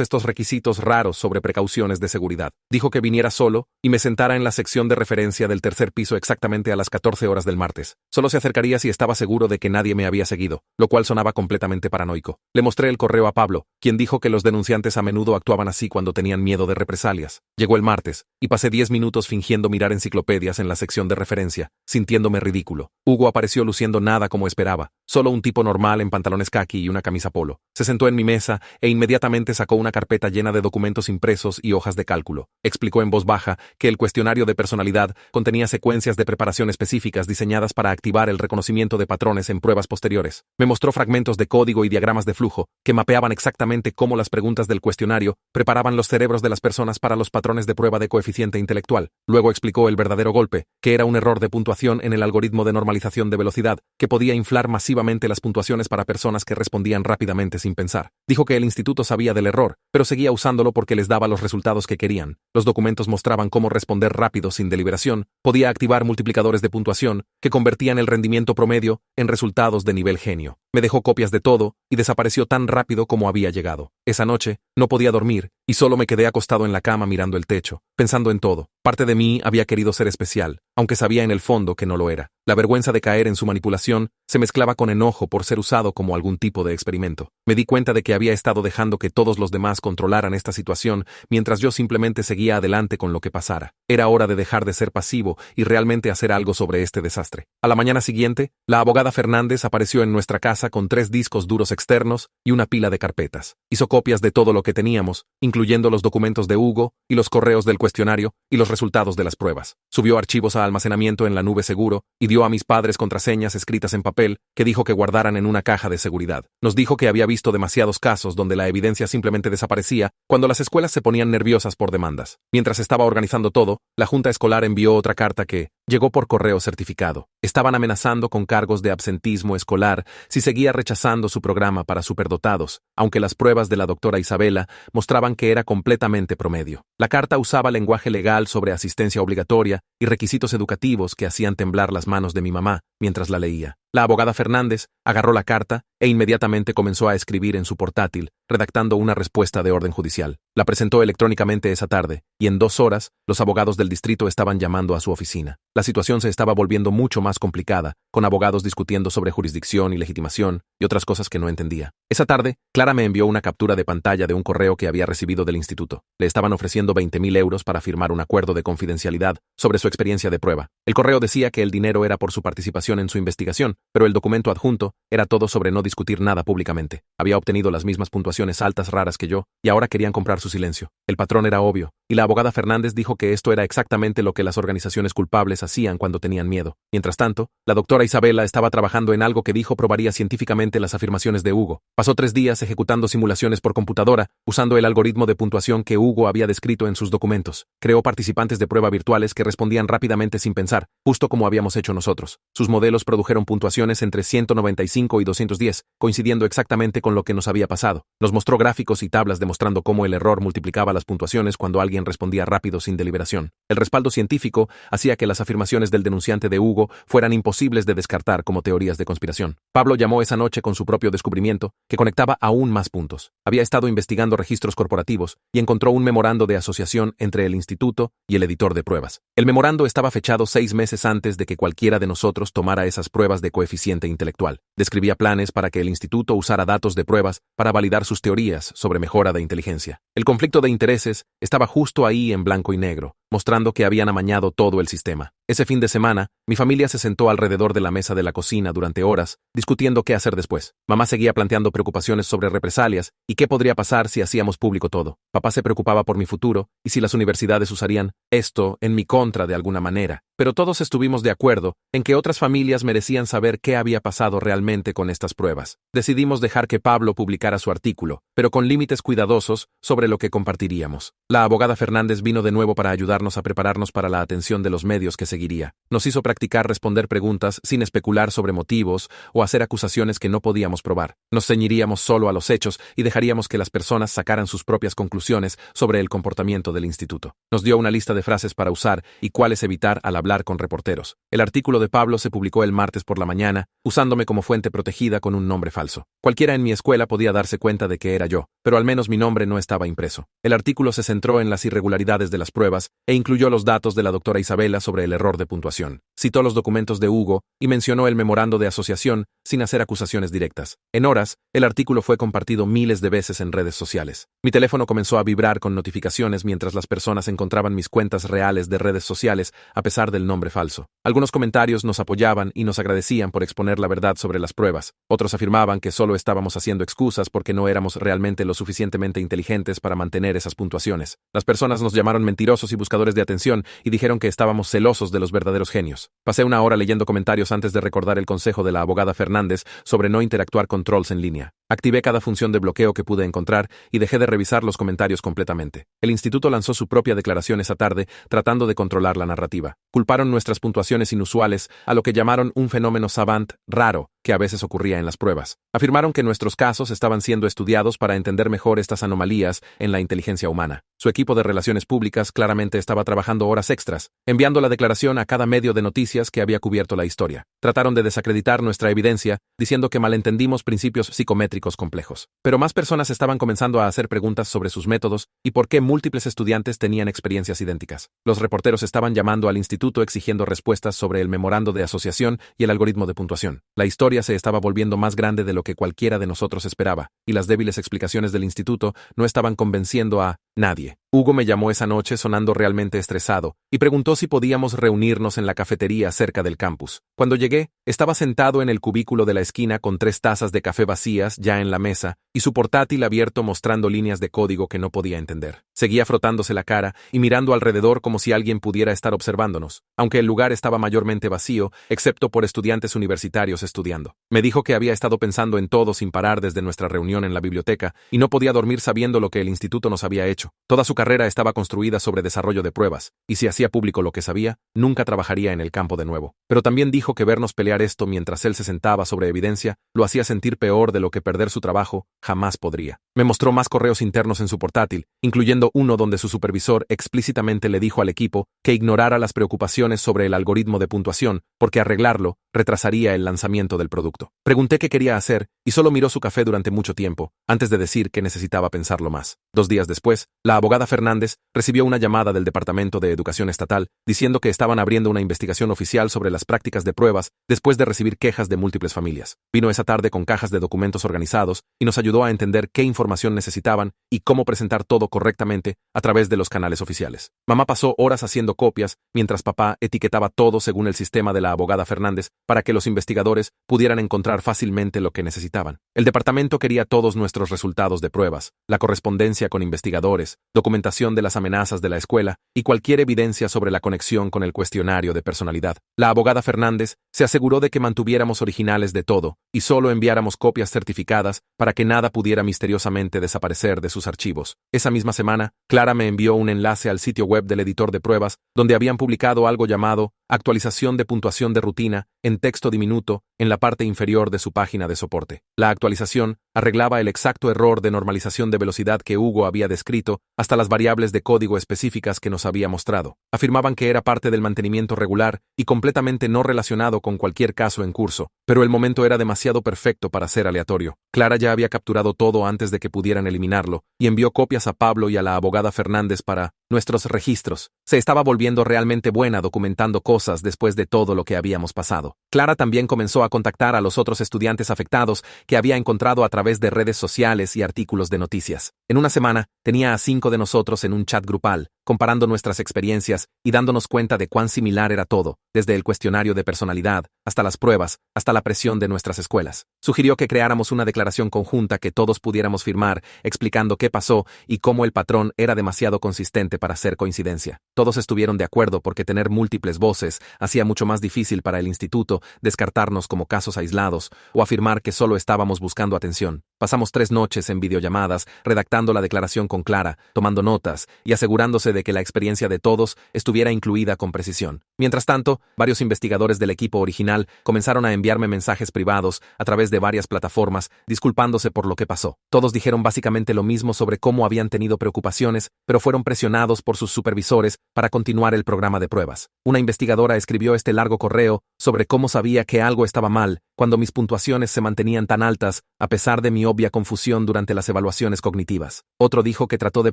estos requisitos raros sobre precauciones de seguridad. Dijo que viniera solo y me sentara en la sección de referencia del tercer piso exactamente a las 14 horas del martes. Solo se acercaría si estaba seguro de que nadie me había seguido, lo cual sonaba completamente paranoico. Le mostré el correo a Pablo, quien dijo que los denunciantes a menudo actuaban así cuando tenían miedo de represalias. Llegó el martes, y pasé 10 minutos fingiendo mirar enciclopedias en la sección de referencia, sintiéndome ridículo. Hugo apareció luciendo nada como esperaba, solo un tipo normal en pantalones caqui y una camisa polo. Se sentó en mi mesa e inmediatamente sacó una carpeta llena de documentos impresos y hojas de cálculo. Explicó en voz baja que el cuestionario de personalidad contenía secuencias de preparación específicas diseñadas para activar el reconocimiento de patrones en pruebas posteriores. Me mostró fragmentos de código y diagramas de flujo que mapeaban exactamente cómo las preguntas del cuestionario preparaban los cerebros de las personas para los patrones de prueba de coeficiente intelectual. Luego explicó el verdadero golpe, que era un error de puntuación en el algoritmo de normalización de velocidad, que podía inflar masivamente las puntuaciones para personas que respondían rápidamente sin pensar. Dijo que el instituto sabía del error, pero seguía usándolo porque les daba los resultados que querían. Los documentos mostraban cómo responder rápido sin deliberación podía activar multiplicadores de puntuación que convertían el rendimiento promedio en resultados de nivel genio. Me dejó copias de todo y desapareció tan rápido como había llegado. Esa noche no podía dormir y solo me quedé acostado en la cama mirando el techo, pensando en todo. Parte de mí había querido ser especial, aunque sabía en el fondo que no lo era. La vergüenza de caer en su manipulación se mezclaba con enojo por ser usado como algún tipo de experimento. Me di cuenta de que había estado dejando que todos los demás controlaran esta situación mientras yo simplemente seguía adelante con lo que pasara. Era hora de dejar de ser pasivo y realmente hacer algo sobre este desastre. A la mañana siguiente, la abogada Fernández apareció en nuestra casa con 3 discos duros externos y una pila de carpetas. Hizo copias de todo lo que teníamos, incluyendo los documentos de Hugo y los correos del cuestionario y los resultados de las pruebas. Subió archivos a almacenamiento en la nube seguro y dio a mis padres contraseñas escritas en papel que dijo que guardaran en una caja de seguridad. Nos dijo que había visto demasiados casos donde la evidencia simplemente desaparecía cuando las escuelas se ponían nerviosas por demandas. Mientras estaba organizando todo, la junta escolar envió otra carta que llegó por correo certificado. Estaban amenazando con cargos de absentismo escolar si seguía rechazando su programa para superdotados, aunque las pruebas de la doctora Isabela mostraban que era completamente promedio. La carta usaba lenguaje legal sobre asistencia obligatoria y requisitos educativos que hacían temblar las manos de mi mamá mientras la leía. La abogada Fernández agarró la carta e inmediatamente comenzó a escribir en su portátil, redactando una respuesta de orden judicial. La presentó electrónicamente esa tarde, y en 2 horas, los abogados del distrito estaban llamando a su oficina. La situación se estaba volviendo mucho más complicada, con abogados discutiendo sobre jurisdicción y legitimación y otras cosas que no entendía. Esa tarde, Clara me envió una captura de pantalla de un correo que había recibido del instituto. Le estaban ofreciendo 20.000 euros para firmar un acuerdo de confidencialidad sobre su experiencia de prueba. El correo decía que el dinero era por su participación en su investigación, pero el documento adjunto era todo sobre no discutir nada públicamente. Había obtenido las mismas puntuaciones altas raras que yo, y ahora querían comprar su silencio. El patrón era obvio, y la abogada Fernández dijo que esto era exactamente lo que las organizaciones culpables hacían cuando tenían miedo. Mientras tanto, la doctora Isabela estaba trabajando en algo que dijo probaría científicamente las afirmaciones de Hugo. Pasó 3 días ejecutando simulaciones por computadora, usando el algoritmo de puntuación que Hugo había descrito en sus documentos. Creó participantes de prueba virtuales que respondían rápidamente sin pensar, justo como habíamos hecho nosotros. Sus modelos produjeron puntuaciones entre 195 y 210, coincidiendo exactamente con lo que nos había pasado. Nos mostró gráficos y tablas demostrando cómo el error multiplicaba las puntuaciones cuando alguien respondía rápido sin deliberación. El respaldo científico hacía que las afirmaciones del denunciante de Hugo fueran imposibles de descartar como teorías de conspiración. Pablo llamó esa noche con su propio descubrimiento, que conectaba aún más puntos. Había estado investigando registros corporativos y encontró un memorando de asociación entre el instituto y el editor de pruebas. El memorando estaba fechado 6 meses antes de que cualquiera de nosotros tomara esas pruebas de coeficiente intelectual. Describía planes para que el instituto usara datos de pruebas para validar sus teorías sobre mejora de inteligencia. El conflicto de intereses estaba justo ahí en blanco y negro, mostrando que habían amañado todo el sistema. Ese fin de semana, mi familia se sentó alrededor de la mesa de la cocina durante horas, discutiendo qué hacer después. Mamá seguía planteando preocupaciones sobre represalias y qué podría pasar si hacíamos público todo. Papá se preocupaba por mi futuro y si las universidades usarían esto en mi contra de alguna manera. Pero todos estuvimos de acuerdo en que otras familias merecían saber qué había pasado realmente con estas pruebas. Decidimos dejar que Pablo publicara su artículo, pero con límites cuidadosos sobre lo que compartiríamos. La abogada Fernández vino de nuevo para ayudarnos a prepararnos para la atención de los medios que seguiría. Nos hizo practicar responder preguntas sin especular sobre motivos o hacer acusaciones que no podíamos probar. Nos ceñiríamos solo a los hechos y dejaríamos que las personas sacaran sus propias conclusiones sobre el comportamiento del instituto. Nos dio una lista de frases para usar y cuáles evitar al hablar con reporteros. El artículo de Pablo se publicó el martes por la mañana, usándome como fuente protegida con un nombre falso. Cualquiera en mi escuela podía darse cuenta de que era yo, pero al menos mi nombre no estaba impreso. El artículo se centró en las irregularidades de las pruebas e incluyó los datos de la doctora Isabela sobre el error de puntuación. Citó los documentos de Hugo y mencionó el memorando de asociación sin hacer acusaciones directas. En horas, el artículo fue compartido miles de veces en redes sociales. Mi teléfono comenzó a vibrar con notificaciones mientras las personas encontraban mis cuentas reales de redes sociales a pesar del nombre falso. Algunos comentarios nos apoyaban y nos agradecían por exponer la verdad sobre las pruebas. Otros afirmaban que solo estábamos haciendo excusas porque no éramos realmente lo suficientemente inteligentes para mantener esas puntuaciones. Las personas nos llamaron mentirosos y buscadores de atención y dijeron que estábamos celosos de los verdaderos genios. Pasé una hora leyendo comentarios antes de recordar el consejo de la abogada Fernández sobre no interactuar con trolls en línea. Activé cada función de bloqueo que pude encontrar y dejé de revisar los comentarios completamente. El instituto lanzó su propia declaración esa tarde, tratando de controlar la narrativa. Culparon nuestras puntuaciones inusuales a lo que llamaron un fenómeno savant raro que a veces ocurría en las pruebas. Afirmaron que nuestros casos estaban siendo estudiados para entender mejor estas anomalías en la inteligencia humana. Su equipo de relaciones públicas claramente estaba trabajando horas extras, enviando la declaración a cada medio de noticias que había cubierto la historia. Trataron de desacreditar nuestra evidencia, diciendo que malentendimos principios psicométricos complejos. Pero más personas estaban comenzando a hacer preguntas sobre sus métodos y por qué múltiples estudiantes tenían experiencias idénticas. Los reporteros estaban llamando al instituto exigiendo respuestas sobre el memorando de asociación y el algoritmo de puntuación. La historia se estaba volviendo más grande de lo que cualquiera de nosotros esperaba, y las débiles explicaciones del instituto no estaban convenciendo a nadie. Hugo me llamó esa noche sonando realmente estresado y preguntó si podíamos reunirnos en la cafetería cerca del campus. Cuando llegué, estaba sentado en el cubículo de la esquina con 3 tazas de café vacías ya en la mesa y su portátil abierto mostrando líneas de código que no podía entender. Seguía frotándose la cara y mirando alrededor como si alguien pudiera estar observándonos, aunque el lugar estaba mayormente vacío, excepto por estudiantes universitarios estudiando. Me dijo que había estado pensando en todo sin parar desde nuestra reunión en la biblioteca y no podía dormir sabiendo lo que el instituto nos había hecho. Toda su carrera estaba construida sobre desarrollo de pruebas, y si hacía público lo que sabía, nunca trabajaría en el campo de nuevo. Pero también dijo que vernos pelear esto mientras él se sentaba sobre evidencia lo hacía sentir peor de lo que perder su trabajo jamás podría. Me mostró más correos internos en su portátil, incluyendo uno donde su supervisor explícitamente le dijo al equipo que ignorara las preocupaciones sobre el algoritmo de puntuación, porque arreglarlo retrasaría el lanzamiento del producto. Pregunté qué quería hacer y solo miró su café durante mucho tiempo, antes de decir que necesitaba pensarlo más. 2 días después, la abogada Fernández recibió una llamada del Departamento de Educación Estatal diciendo que estaban abriendo una investigación oficial sobre las prácticas de pruebas después de recibir quejas de múltiples familias. Vino esa tarde con cajas de documentos organizados y nos ayudó a entender qué información necesitaban y cómo presentar todo correctamente a través de los canales oficiales. Mamá pasó horas haciendo copias mientras papá etiquetaba todo según el sistema de la abogada Fernández para que los investigadores pudieran encontrar fácilmente lo que necesitaban. El departamento quería todos nuestros resultados de pruebas, la correspondencia con investigadores, documentación de las amenazas de la escuela y cualquier evidencia sobre la conexión con el cuestionario de personalidad. La abogada Fernández se aseguró de que mantuviéramos originales de todo y solo enviáramos copias certificadas para que nada pudiera misteriosamente desaparecer de sus archivos. Esa misma semana, Clara me envió un enlace al sitio web del editor de pruebas donde habían publicado algo llamado actualización de puntuación de rutina en texto diminuto en la parte inferior de su página de soporte. La actualización arreglaba el exacto error de normalización de velocidad que Hugo había descrito hasta las variables de código específicas que nos había mostrado. Afirmaban que era parte del mantenimiento regular y completamente no relacionado con cualquier caso en curso, pero el momento era demasiado perfecto para ser aleatorio. Clara ya había capturado todo antes de que pudieran eliminarlo y envió copias a Pablo y a la abogada Fernández para nuestros registros. Se estaba volviendo realmente buena documentando cosas después de todo lo que habíamos pasado. Clara también comenzó a contactar a los otros estudiantes afectados que había encontrado a través de redes sociales y artículos de noticias. En una semana, tenía a 5 de nosotros en un chat grupal, comparando nuestras experiencias y dándonos cuenta de cuán similar era todo, desde el cuestionario de personalidad, hasta las pruebas, hasta la presión de nuestras escuelas. Sugirió que creáramos una declaración conjunta que todos pudiéramos firmar, explicando qué pasó y cómo el patrón era demasiado consistente para ser coincidencia. Todos estuvieron de acuerdo porque tener múltiples voces hacía mucho más difícil para el instituto descartarnos como casos aislados o afirmar que solo estábamos buscando atención. Pasamos 3 noches en videollamadas, redactando la declaración con Clara, tomando notas y asegurándose de que la experiencia de todos estuviera incluida con precisión. Mientras tanto, varios investigadores del equipo original comenzaron a enviarme mensajes privados a través de varias plataformas, disculpándose por lo que pasó. Todos dijeron básicamente lo mismo sobre cómo habían tenido preocupaciones, pero fueron presionados por sus supervisores para continuar el programa de pruebas. Una investigadora escribió este largo correo sobre cómo sabía que algo estaba mal cuando mis puntuaciones se mantenían tan altas, a pesar de mi obvia confusión durante las evaluaciones cognitivas. Otro dijo que trató de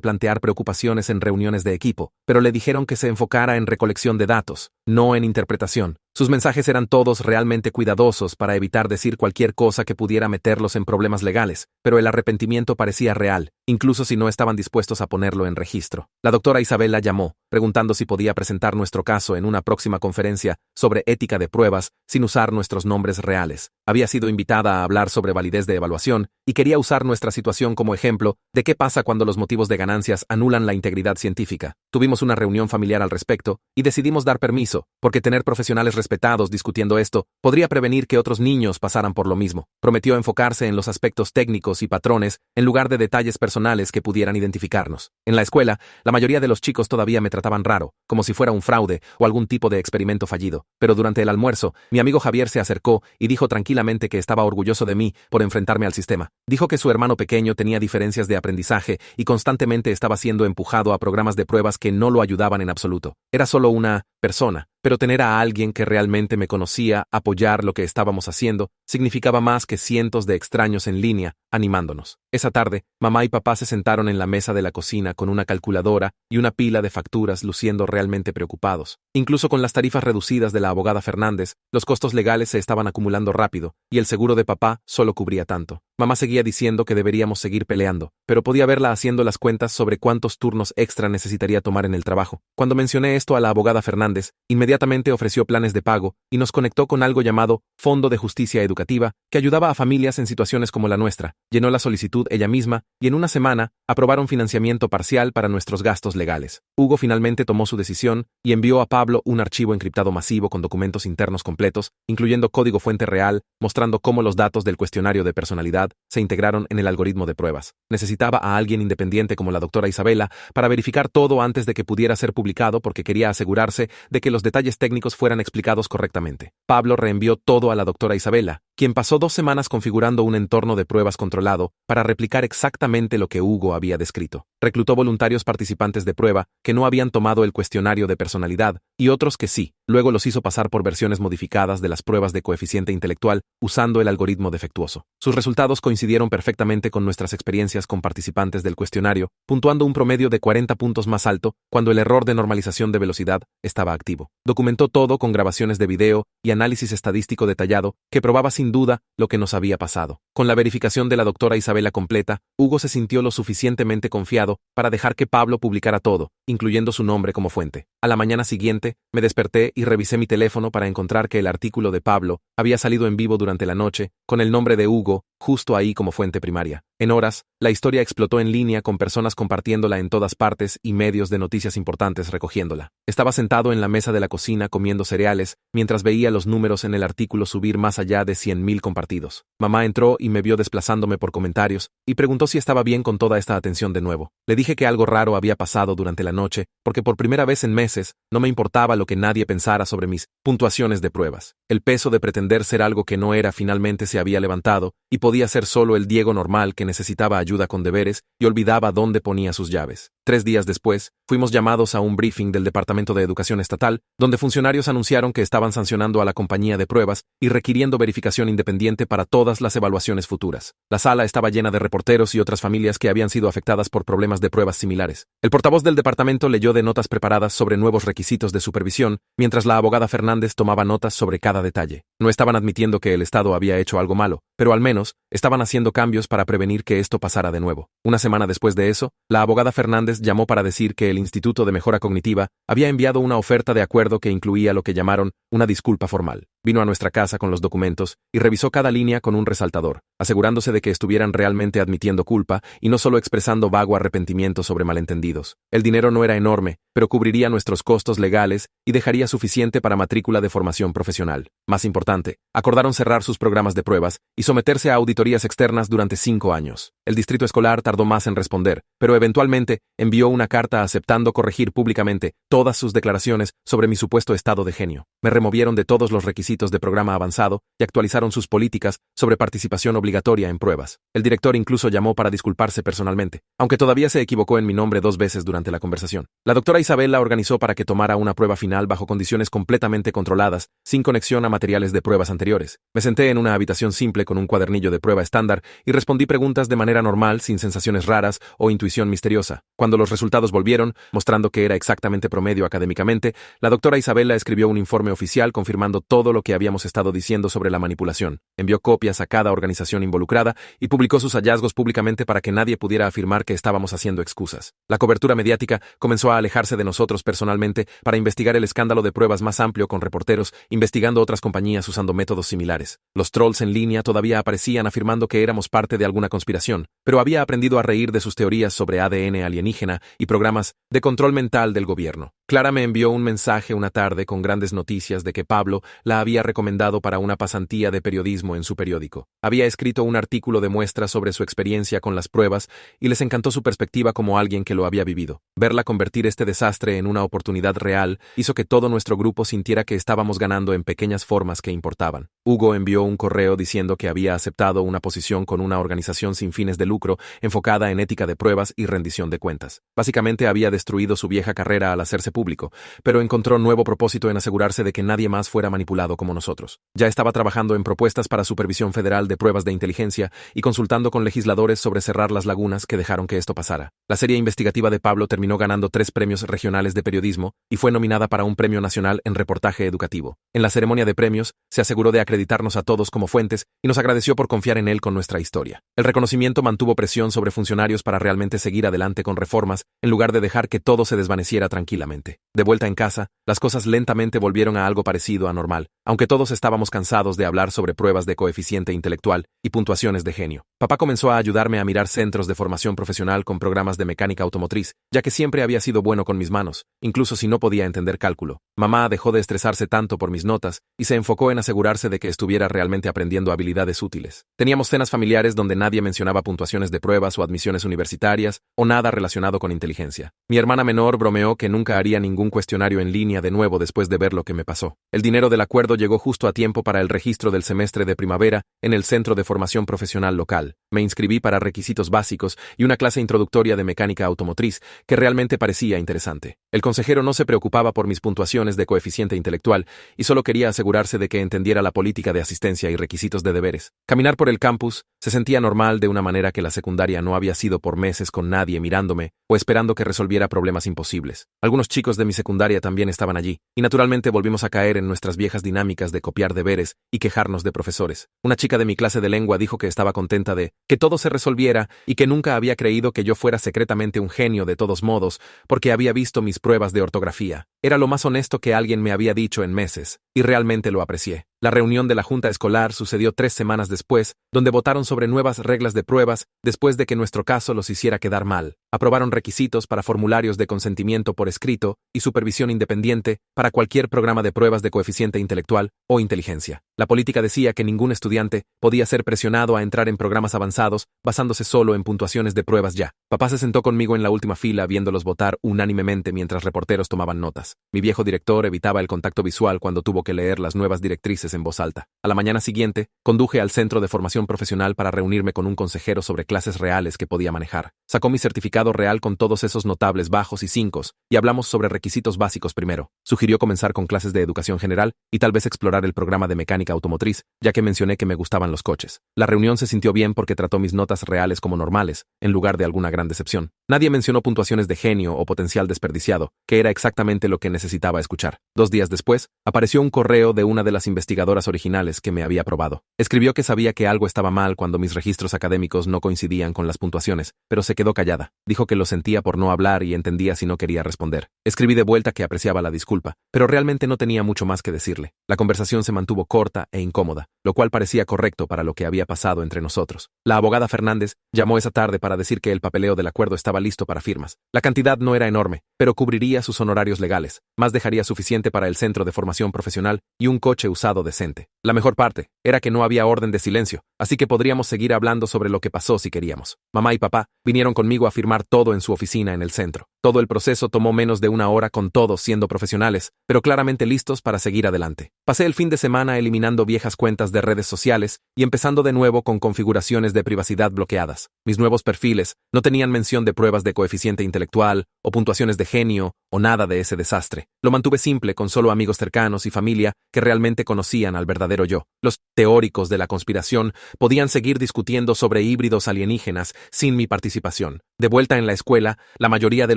plantear preocupaciones en reuniones de equipo, pero le dijeron que se enfocara en recolección de datos, no en interpretación. Sus mensajes eran todos realmente cuidadosos para evitar decir cualquier cosa que pudiera meterlos en problemas legales, pero el arrepentimiento parecía real, incluso si no estaban dispuestos a ponerlo en registro. La doctora Isabela llamó, preguntando si podía presentar nuestro caso en una próxima conferencia sobre ética de pruebas sin usar nuestros nombres reales. Había sido invitada a hablar sobre validez de evaluación y quería usar nuestra situación como ejemplo de qué pasa cuando los motivos de ganancias anulan la integridad científica. Tuvimos una reunión familiar al respecto y decidimos dar permiso, porque tener profesionales respetados discutiendo esto podría prevenir que otros niños pasaran por lo mismo. Prometió enfocarse en los aspectos técnicos y patrones en lugar de detalles personales que pudieran identificarnos. En la escuela, la mayoría de los chicos todavía me trataban raro, como si fuera un fraude o algún tipo de experimento fallido. Pero durante el almuerzo, mi amigo Javier se acercó y dijo tranquilamente que estaba orgulloso de mí por enfrentarme al sistema. Dijo que su hermano pequeño tenía diferencias de aprendizaje y constantemente estaba siendo empujado a programas de pruebas que no lo ayudaban en absoluto. Era solo una persona, pero tener a alguien que realmente me conocía apoyar lo que estábamos haciendo significaba más que cientos de extraños en línea animándonos. Esa tarde, mamá y papá se sentaron en la mesa de la cocina con una calculadora y una pila de facturas luciendo realmente preocupados. Incluso con las tarifas reducidas de la abogada Fernández, los costos legales se estaban acumulando rápido y el seguro de papá solo cubría tanto. Mamá seguía diciendo que deberíamos seguir peleando, pero podía verla haciendo las cuentas sobre cuántos turnos extra necesitaría tomar en el trabajo. Cuando mencioné esto a la abogada Fernández, inmediatamente ofreció planes de pago y nos conectó con algo llamado Fondo de Justicia Educativa, que ayudaba a familias en situaciones como la nuestra. Llenó la solicitud ella misma y en una semana aprobaron financiamiento parcial para nuestros gastos legales. Hugo finalmente tomó su decisión y envió a Pablo un archivo encriptado masivo con documentos internos completos, incluyendo código fuente real, mostrando cómo los datos del cuestionario de personalidad se integraron en el algoritmo de pruebas. Necesitaba a alguien independiente como la doctora Isabela para verificar todo antes de que pudiera ser publicado porque quería asegurarse de que los detalles técnicos fueran explicados correctamente. Pablo reenvió todo a la doctora Isabela, quien pasó 2 semanas configurando un entorno de pruebas controlado para replicar exactamente lo que Hugo había descrito. Reclutó voluntarios participantes de prueba que no habían tomado el cuestionario de personalidad y otros que sí. Luego los hizo pasar por versiones modificadas de las pruebas de coeficiente intelectual usando el algoritmo defectuoso. Sus resultados coincidieron perfectamente con nuestras experiencias con participantes del cuestionario, puntuando un promedio de 40 puntos más alto cuando el error de normalización de velocidad estaba activo. Documentó todo con grabaciones de video y análisis estadístico detallado que probaba sin duda lo que nos había pasado. Con la verificación de la doctora Isabela completa, Hugo se sintió lo suficientemente confiado para dejar que Pablo publicara todo, incluyendo su nombre como fuente. A la mañana siguiente, me desperté y revisé mi teléfono para encontrar que el artículo de Pablo había salido en vivo durante la noche, con el nombre de Hugo justo ahí como fuente primaria. En horas, la historia explotó en línea con personas compartiéndola en todas partes y medios de noticias importantes recogiéndola. Estaba sentado en la mesa de la cocina comiendo cereales mientras veía los números en el artículo subir más allá de 100,000 compartidos. Mamá entró y me vio desplazándome por comentarios y preguntó si estaba bien con toda esta atención de nuevo. Le dije que algo raro había pasado durante la noche porque por primera vez en meses no me importaba lo que nadie pensara sobre mis puntuaciones de pruebas. El peso de pretender ser algo que no era finalmente se había levantado y podía ser solo el Diego normal que necesitaba ayuda con deberes y olvidaba dónde ponía sus llaves. 3 días después, fuimos llamados a un briefing del Departamento de Educación Estatal, donde funcionarios anunciaron que estaban sancionando a la compañía de pruebas y requiriendo verificación independiente para todas las evaluaciones futuras. La sala estaba llena de reporteros y otras familias que habían sido afectadas por problemas de pruebas similares. El portavoz del departamento leyó de notas preparadas sobre nuevos requisitos de supervisión, mientras la abogada Fernández tomaba notas sobre cada detalle. No estaban admitiendo que el Estado había hecho algo malo, pero al menos estaban haciendo cambios para prevenir que esto pasara de nuevo. Una semana después de eso, la abogada Fernández tardes llamó para decir que el Instituto de Mejora Cognitiva había enviado una oferta de acuerdo que incluía lo que llamaron una disculpa formal. Vino a nuestra casa con los documentos y revisó cada línea con un resaltador, asegurándose de que estuvieran realmente admitiendo culpa y no solo expresando vago arrepentimiento sobre malentendidos. El dinero no era enorme, pero cubriría nuestros costos legales y dejaría suficiente para matrícula de formación profesional. Más importante, acordaron cerrar sus programas de pruebas y someterse a auditorías externas durante 5 años. El distrito escolar tardó más en responder, pero eventualmente envió una carta aceptando corregir públicamente todas sus declaraciones sobre mi supuesto estado de genio. Me removieron de todos los requisitos de programa avanzado y actualizaron sus políticas sobre participación obligatoria en pruebas. El director incluso llamó para disculparse personalmente, aunque todavía se equivocó en mi nombre 2 veces durante la conversación. La doctora Isabella organizó para que tomara una prueba final bajo condiciones completamente controladas, sin conexión a materiales de pruebas anteriores. Me senté en una habitación simple con un cuadernillo de prueba estándar y respondí preguntas de manera normal, sin sensaciones raras o intuición misteriosa. Cuando los resultados volvieron, mostrando que era exactamente promedio académicamente, la doctora Isabella escribió un informe oficial confirmando todo lo que habíamos estado diciendo sobre la manipulación. Envió copias a cada organización involucrada y publicó sus hallazgos públicamente para que nadie pudiera afirmar que estábamos haciendo excusas. La cobertura mediática comenzó a alejarse de nosotros personalmente para investigar el escándalo de pruebas más amplio con reporteros investigando otras compañías usando métodos similares. Los trolls en línea todavía aparecían afirmando que éramos parte de alguna conspiración, pero había aprendido a reír de sus teorías sobre ADN alienígena y programas de control mental del gobierno. Clara me envió un mensaje una tarde con grandes noticias de que Pablo la había recomendado para una pasantía de periodismo en su periódico. Había escrito un artículo de muestra sobre su experiencia con las pruebas y les encantó su perspectiva como alguien que lo había vivido. Verla convertir este desastre en una oportunidad real hizo que todo nuestro grupo sintiera que estábamos ganando en pequeñas formas que importaban. Hugo envió un correo diciendo que había aceptado una posición con una organización sin fines de lucro enfocada en ética de pruebas y rendición de cuentas. Básicamente había destruido su vieja carrera al hacerse público, pero encontró nuevo propósito en asegurarse de que nadie más fuera manipulado como nosotros. Ya estaba trabajando en propuestas para supervisión federal de pruebas de inteligencia y consultando con legisladores sobre cerrar las lagunas que dejaron que esto pasara. La serie investigativa de Pablo terminó ganando 3 premios regionales de periodismo y fue nominada para un premio nacional en reportaje educativo. En la ceremonia de premios, se aseguró de acreditarnos a todos como fuentes y nos agradeció por confiar en él con nuestra historia. El reconocimiento mantuvo presión sobre funcionarios para realmente seguir adelante con reformas en lugar de dejar que todo se desvaneciera tranquilamente. De vuelta en casa, las cosas lentamente volvieron a algo parecido a normal, aunque todos estábamos cansados de hablar sobre pruebas de coeficiente intelectual y puntuaciones de genio. Papá comenzó a ayudarme a mirar centros de formación profesional con programas de mecánica automotriz, ya que siempre había sido bueno con mis manos, incluso si no podía entender cálculo. Mamá dejó de estresarse tanto por mis notas y se enfocó en asegurarse de que estuviera realmente aprendiendo habilidades útiles. Teníamos cenas familiares donde nadie mencionaba puntuaciones de pruebas o admisiones universitarias o nada relacionado con inteligencia. Mi hermana menor bromeó que nunca haría ningún cuestionario en línea de nuevo después de ver lo que me pasó. El dinero del acuerdo llegó justo a tiempo para el registro del semestre de primavera en el Centro de Formación Profesional local. Me inscribí para requisitos básicos y una clase introductoria de mecánica automotriz que realmente parecía interesante. El consejero no se preocupaba por mis puntuaciones de coeficiente intelectual y solo quería asegurarse de que entendiera la política de asistencia y requisitos de deberes. Caminar por el campus se sentía normal de una manera que la secundaria no había sido por meses con nadie mirándome o esperando que resolviera problemas imposibles. Algunos chicos de mi secundaria también estaban allí, y naturalmente volvimos a caer en nuestras viejas dinámicas de copiar deberes y quejarnos de profesores. Una chica de mi clase de lengua dijo que estaba contenta de que todo se resolviera y que nunca había creído que yo fuera secretamente un genio de todos modos, porque había visto mis pruebas de ortografía. Era lo más honesto que alguien me había dicho en meses, y realmente lo aprecié. La reunión de la junta escolar sucedió 3 semanas después, donde votaron sobre nuevas reglas de pruebas después de que nuestro caso los hiciera quedar mal. Aprobaron requisitos para formularios de consentimiento por escrito y supervisión independiente para cualquier programa de pruebas de coeficiente intelectual o inteligencia. La política decía que ningún estudiante podía ser presionado a entrar en programas avanzados basándose solo en puntuaciones de pruebas ya. Papá se sentó conmigo en la última fila viéndolos votar unánimemente mientras reporteros tomaban notas. Mi viejo director evitaba el contacto visual cuando tuvo que leer las nuevas directrices en voz alta. A la mañana siguiente, conduje al Centro de Formación Profesional para reunirme con un consejero sobre clases reales que podía manejar. Sacó mi certificado real con todos esos notables bajos y 5 y hablamos sobre requisitos básicos primero. Sugirió comenzar con clases de educación general y tal vez explorar el programa de mecánica automotriz, ya que mencioné que me gustaban los coches. La reunión se sintió bien porque trató mis notas reales como normales, en lugar de alguna gran decepción. Nadie mencionó puntuaciones de genio o potencial desperdiciado, que era exactamente lo que que necesitaba escuchar. 2 días después, apareció un correo de una de las investigadoras originales que me había aprobado. Escribió que sabía que algo estaba mal cuando mis registros académicos no coincidían con las puntuaciones, pero se quedó callada. Dijo que lo sentía por no hablar y entendía si no quería responder. Escribí de vuelta que apreciaba la disculpa, pero realmente no tenía mucho más que decirle. La conversación se mantuvo corta e incómoda, lo cual parecía correcto para lo que había pasado entre nosotros. La abogada Fernández llamó esa tarde para decir que el papeleo del acuerdo estaba listo para firmas. La cantidad no era enorme, pero cubriría sus honorarios legales, más dejaría suficiente para el centro de formación profesional y un coche usado decente. La mejor parte era que no había orden de silencio, así que podríamos seguir hablando sobre lo que pasó si queríamos. Mamá y papá vinieron conmigo a firmar todo en su oficina en el centro. Todo el proceso tomó menos de 1 hora con todos siendo profesionales, pero claramente listos para seguir adelante. Pasé el fin de semana eliminando viejas cuentas de redes sociales y empezando de nuevo con configuraciones de privacidad bloqueadas. Mis nuevos perfiles no tenían mención de pruebas de coeficiente intelectual o puntuaciones de genio o nada de ese desastre. Lo mantuve simple con solo amigos cercanos y familia que realmente conocían al verdadero yo. Los teóricos de la conspiración podían seguir discutiendo sobre híbridos alienígenas sin mi participación. De vuelta en la escuela, la mayoría de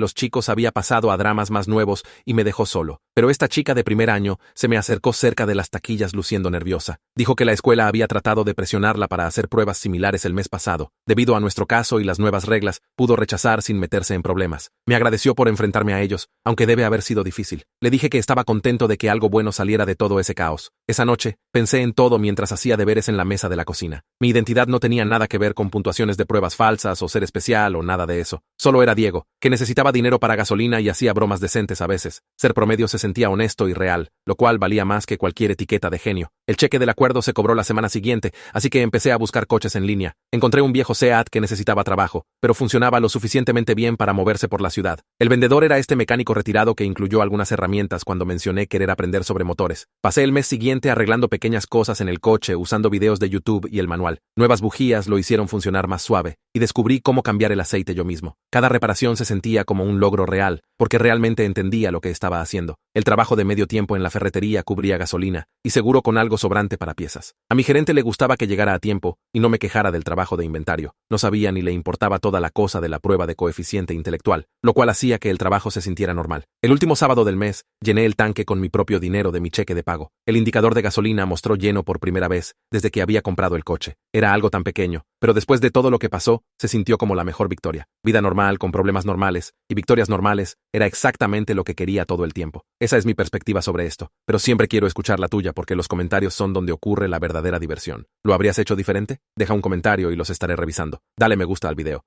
los chicos había pasado a dramas más nuevos y me dejó solo. Pero esta chica de primer año se me acercó cerca de las taquillas luciendo nerviosa. Dijo que la escuela había tratado de presionarla para hacer pruebas similares el mes pasado. Debido a nuestro caso y las nuevas reglas, pudo rechazar sin meterse en problemas. Me agradeció por enfrentarme a ellos, aunque debe haber sido difícil. Le dije que estaba contento de que algo bueno saliera de todo ese caos. Esa noche, pensé en todo mientras hacía deberes en la mesa de la cocina. Mi identidad no tenía nada que ver con puntuaciones de pruebas falsas o ser especial o nada de eso. Solo era Diego, que necesitaba dinero para gasolina y hacía bromas decentes a veces. Ser promedio se sentía honesto y real, lo cual valía más que cualquier etiqueta de genio. El cheque del acuerdo se cobró la semana siguiente, así que empecé a buscar coches en línea. Encontré un viejo Seat que necesitaba trabajo, pero funcionaba lo suficientemente bien para moverse por la ciudad. El vendedor era este mecánico retirado que incluyó algunas herramientas cuando mencioné querer aprender sobre motores. Pasé el mes siguiente arreglando pequeñas cosas en el coche usando videos de YouTube y el manual. Nuevas bujías lo hicieron funcionar más suave, y descubrí cómo cambiar el aceite yo mismo. Cada reparación se sentía como un logro real, porque realmente entendía lo que estaba haciendo. El trabajo de medio tiempo en la ferretería cubría gasolina, y seguro con algo sobrante para piezas. A mi gerente le gustaba que llegara a tiempo, y no me quejara del trabajo de inventario. No sabía ni le importaba toda la cosa de la prueba de coeficiente intelectual, lo cual hacía que el trabajo se sintiera normal. El último sábado del mes, llené el tanque con mi propio dinero de mi cheque de pago. El indicador de gasolina mostró lleno por primera vez desde que había comprado el coche. Era algo tan pequeño, pero después de todo lo que pasó, se sintió como la mejor victoria. Vida normal, con problemas normales y victorias normales, era exactamente lo que quería todo el tiempo. Esa es mi perspectiva sobre esto, pero siempre quiero escuchar la tuya porque los comentarios son donde ocurre la verdadera diversión. ¿Lo habrías hecho diferente? Deja un comentario y los estaré revisando. Dale me gusta al video.